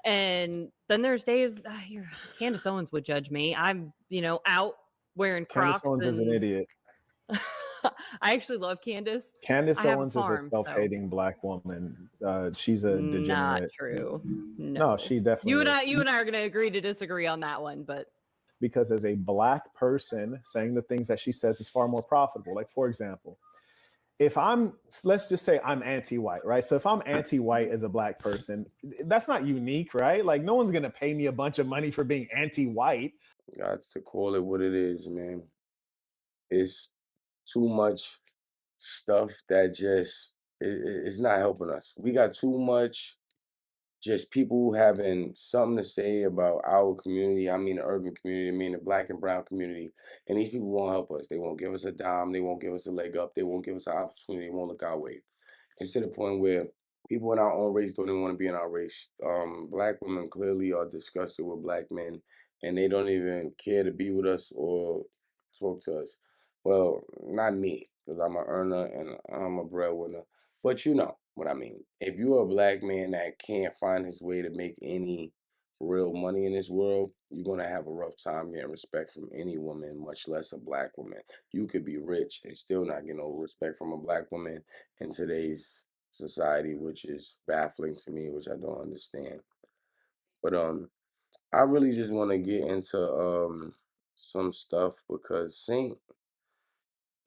And then there's days Candace Owens would judge me. I'm, out wearing Crocs. Candace Owens is an idiot. I actually love Candace. Candace I have Owens a farm, is a self-hating black woman. She's a Not degenerate. true. No, she definitely is. You and I are going to agree to disagree on that one, but because as a black person, saying the things that she says is far more profitable. Like, for example, let's just say I'm anti-white, right? So if I'm anti-white as a black person, that's not unique, right? Like, no one's going to pay me a bunch of money for being anti-white. Got to call it what it is, man. It's too much stuff that just it's not helping us. We got too much just people having something to say about our community. I mean the urban community, I mean the black and brown community. And these people won't help us. They won't give us a dime, they won't give us a leg up, they won't give us an opportunity, they won't look our way. It's to the point where people in our own race don't even want to be in our race. Black women clearly are disgusted with black men, and they don't even care to be with us or talk to us. Well, not me, because I'm an earner and I'm a breadwinner. But you know what I mean. If you're a black man that can't find his way to make any real money in this world, you're gonna have a rough time getting respect from any woman, much less a black woman. You could be rich and still not get no respect from a black woman in today's society, which is baffling to me, which I don't understand. But I really just want to get into some stuff because Saint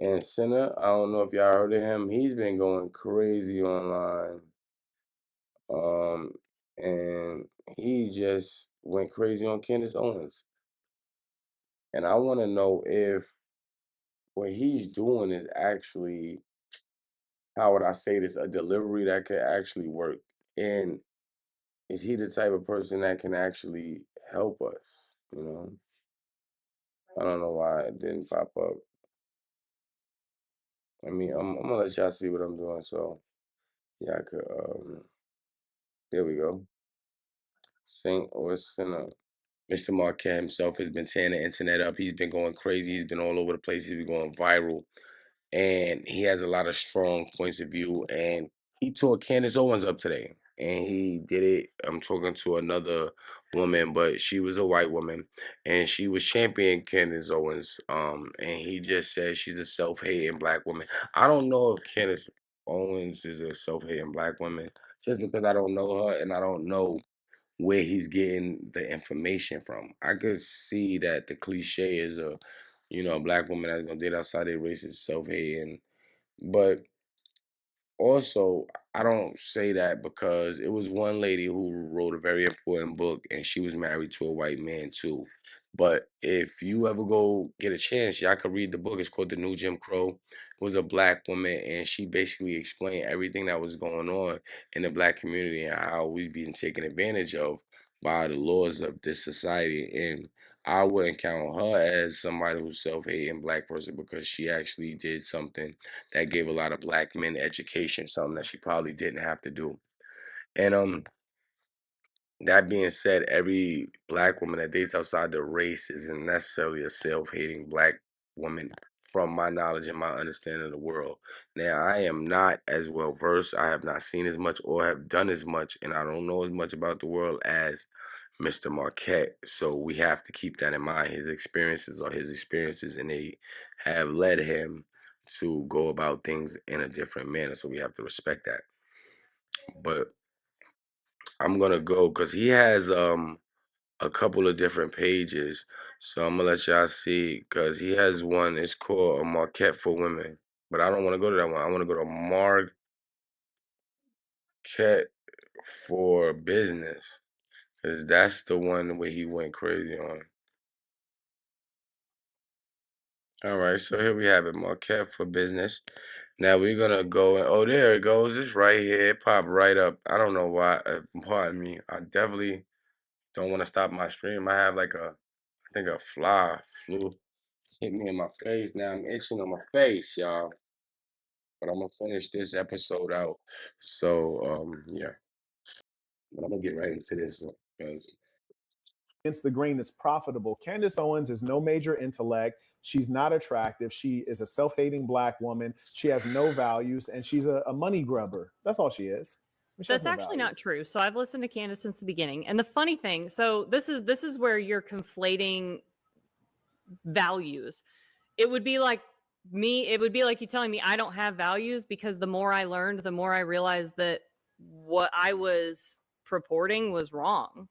and Sinner, I don't know if y'all heard of him. He's been going crazy online. And he just went crazy on Candace Owens. And I want to know if what he's doing is actually, how would I say this, a delivery that could actually work. And is he the type of person that can actually help us? You know, I don't know why it didn't pop up. I mean, I'm gonna let y'all see what I'm doing, so y'all could. There we go. Saint or Sinner. Mr. Marquet himself has been tearing the internet up. He's been going crazy. He's been all over the place. He's been going viral, and he has a lot of strong points of view. And he tore Candace Owens up today, and he did it. I'm talking to another woman, but she was a white woman, and she was championing Candace Owens. And he just said she's a self-hating black woman. I don't know if Candace Owens is a self-hating black woman, just because I don't know her and I don't know where he's getting the information from. I could see that the cliche is a black woman that's gonna date outside their race is self-hating, but also, I don't say that because it was one lady who wrote a very important book and she was married to a white man too. But if you ever go get a chance, y'all could read the book. It's called The New Jim Crow. It was a black woman and she basically explained everything that was going on in the black community and how we've been taken advantage of by the laws of this society. And I wouldn't count her as somebody who's self-hating black person because she actually did something that gave a lot of black men education, something that she probably didn't have to do. And that being said, every black woman that dates outside the race isn't necessarily a self-hating black woman from my knowledge and my understanding of the world. Now, I am not as well versed. I have not seen as much or have done as much, and I don't know as much about the world as Mr. Marquette. So we have to keep that in mind. His experiences are his experiences, and they have led him to go about things in a different manner. So we have to respect that. But I'm gonna go because he has a couple of different pages. So I'm gonna let y'all see because he has one. It's called a Marquette for Women. But I don't want to go to that one. I want to go to Marquette for Business because that's the one where he went crazy on. All right, so here we have it, Marquette for Business. Now we're gonna go and oh, there it goes. It's right here. It popped right up. I don't know why. Pardon me. I definitely don't want to stop my stream. I have like I think a fly flew hit me in my face. Now I'm itching on my face, y'all. But I'm gonna finish this episode out. So yeah. But I'm gonna get right into this one because Against the grain is profitable. Candace Owens is no major intellect. She's not attractive. She is a self-hating black woman. She has no values, and she's a money grubber. That's all she is. She has That's no actually values. not true. So I've listened to Candace since the beginning. And the funny thing, so this is where you're conflating values. It would be like you telling me I don't have values, because the more I learned, the more I realized that what I was purporting was wrong.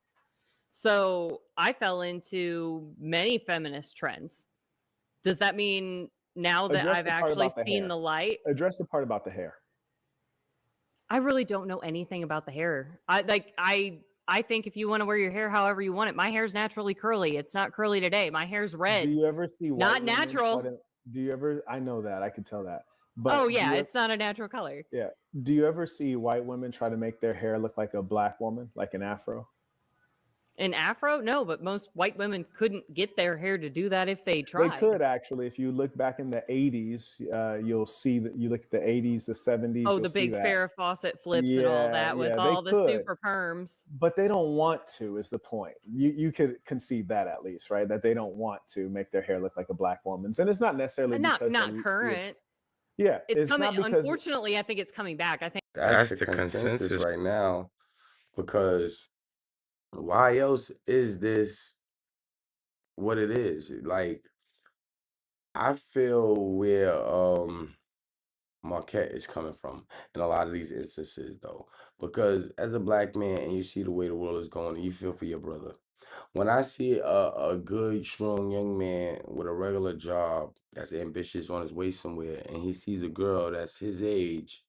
So I fell into many feminist trends. Does that mean now that Address I've the part actually about the seen hair. the light? Address the part about the hair. I really don't know anything about the hair. I think if you want to wear your hair however you want it, my hair's naturally curly. It's not curly today. My hair's Do red. you ever see white Not women try natural. to? Do you ever? I know that. I can tell that. Oh But do yeah, you? it's not a natural color. Yeah. Do you ever see white women try to make their hair look like a black woman, like an afro? An afro? No, but most white women couldn't get their hair to do that if they They tried. could actually. If you look back in the '80s, you'll see that. You look at the '80s, the '70s. Oh, You'll the see big that. Farrah Fawcett flips and all that with They all the could, super perms. but they don't want to. Is the point? You could concede that at least, right? That they don't want to make their hair look like a black woman's, and it's not necessarily Not because not current. yeah, It's it's coming. not because Unfortunately, I think it's coming back. I think That's the consensus right now, because why else is this what it is? Like, I feel where Marquette is coming from in a lot of these instances, though, because as a black man and you see the way the world is going, and you feel for your brother. When I see a good, strong young man with a regular job that's ambitious on his way somewhere, and he sees a girl that's his age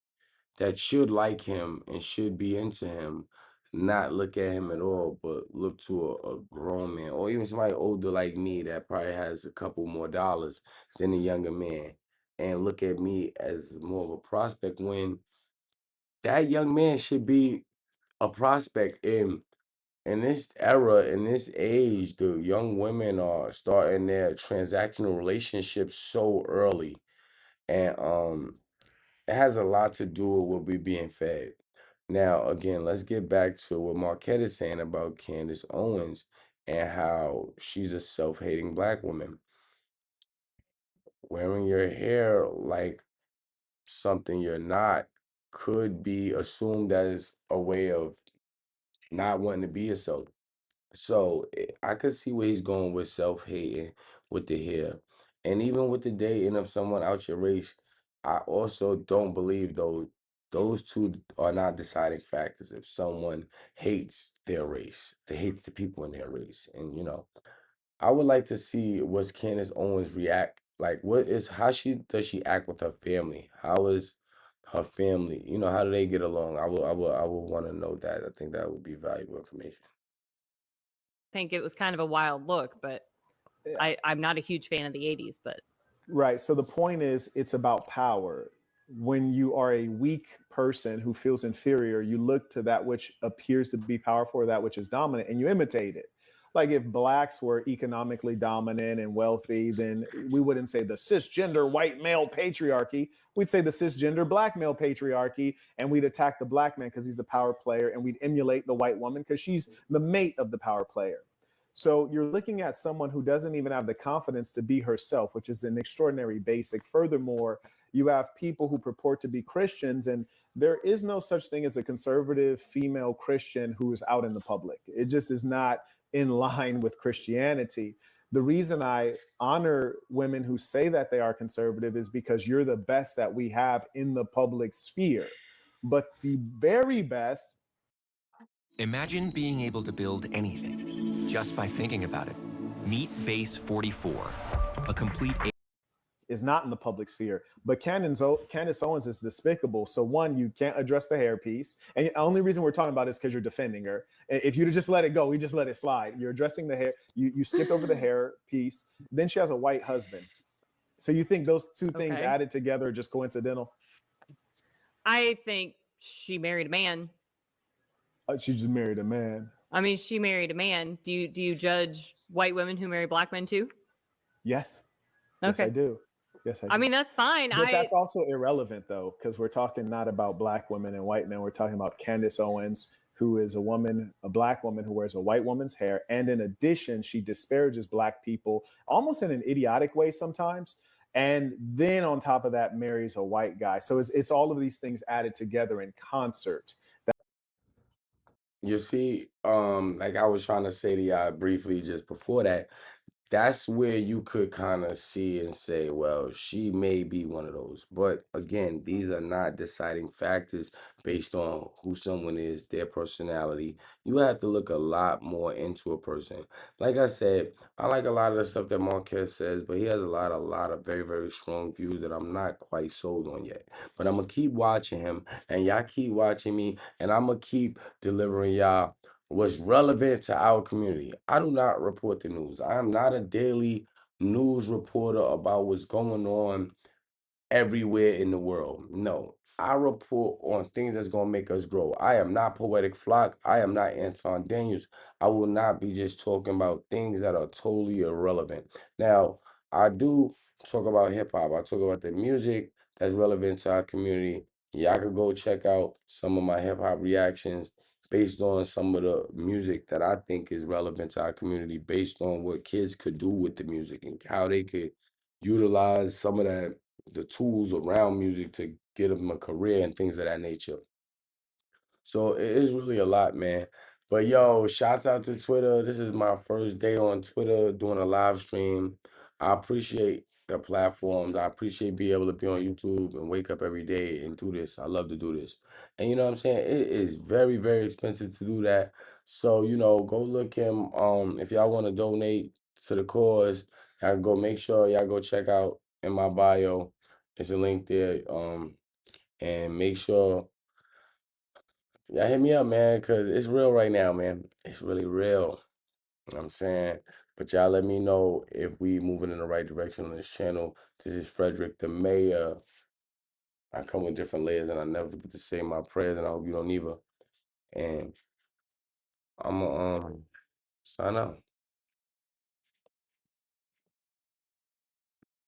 that should like him and should be into him, not look at him at all, but look to a grown man or even somebody older like me that probably has a couple more dollars than a younger man, and look at me as more of a prospect, when that young man should be a prospect. In this era, in this age, the young women are starting their transactional relationships so early. And it has a lot to do with what we're being fed. Now, again, let's get back to what Marquette is saying about Candace Owens and how she's a self-hating black woman. Wearing your hair like something you're not could be assumed as a way of not wanting to be yourself. So I could see where he's going with self-hating with the hair. And even with the dating of someone out your race, I also don't believe those two are not deciding factors. If someone hates their race, they hate the people in their race. And I would like to see what's Candace Owens react like. What is how she does she act with her family? How is her family? How do they get along? I would want to know that. I think that would be valuable information. it was kind of a wild look, but yeah. I'm not a huge fan of the 80s, but Right. So the point is, it's about power. When you are a weak person who feels inferior, you look to that which appears to be powerful or that which is dominant and you imitate it. Like if blacks were economically dominant and wealthy, then we wouldn't say the cisgender white male patriarchy. We'd say the cisgender black male patriarchy, and we'd attack the black man because he's the power player, and we'd emulate the white woman because she's the mate of the power player. So you're looking at someone who doesn't even have the confidence to be herself, which is an extraordinary basic. Furthermore, you have people who purport to be Christians, and there is no such thing as a conservative female Christian who is out in the public. It just is not in line with Christianity. The reason I honor women who say that they are conservative is because you're the best that we have in the public sphere. But the very best. Imagine being able to build anything just by thinking about it. Meet Base 44, a complete is not in the public sphere. But Candace Owens is despicable. So one, you can't address the hair piece. And the only reason we're talking about it is because you're defending her. If you just let it go, we just let it slide. You're addressing the hair. You skipped over the hair piece. Then she has a white husband. So you think those two things Okay. added together are just coincidental? I think she married a man. She just married a man. I mean, she married a man. Do you judge white women who marry black men too? Yes. Okay. Yes, I do. Yes, I do. I mean, that's fine. But that's also irrelevant, though, because we're talking not about black women and white men. We're talking about Candace Owens, who is a woman, a black woman who wears a white woman's hair. And in addition, she disparages black people almost in an idiotic way sometimes. And then on top of that, marries a white guy. So it's all of these things added together in concert You see, like I was trying to say to y'all briefly just before that, that's where you could kind of see and say, well, she may be one of those. But again, these are not deciding factors based on who someone is, their personality. You have to look a lot more into a person. Like I said, I like a lot of the stuff that Marquez says, but he has a lot of very, very strong views that I'm not quite sold on yet. But I'm gonna keep watching him, and y'all keep watching me, and I'm gonna keep delivering y'all what's relevant to our community. I do not report the news. I am not a daily news reporter about what's going on everywhere in the world. No, I report on things that's gonna make us grow. I am not Poetic Flock. I am not Anton Daniels. I will not be just talking about things that are totally irrelevant. Now, I do talk about hip hop. I talk about the music that's relevant to our community. Y'all could go check out some of my hip hop reactions based on some of the music that I think is relevant to our community, based on what kids could do with the music and how they could utilize some of that the tools around music to get them a career and things of that nature. So it is really a lot, man. But yo, shouts out to Twitter. This is my first day on Twitter doing a live stream. I appreciate the platforms. I appreciate being able to be on YouTube and wake up every day and do this. I love to do this. And you know what I'm saying? It is very, very expensive to do that. So, go look him. If y'all want to donate to the cause, y'all go make sure y'all go check out in my bio. It's a link there. And make sure y'all hit me up, man, because it's real right now, man. It's really real. You know what I'm saying? But y'all let me know if we moving in the right direction on this channel. This is Frederick the Mayor. I come with different layers and I never get to say my prayers, and I hope you don't either. And I'm going to sign out.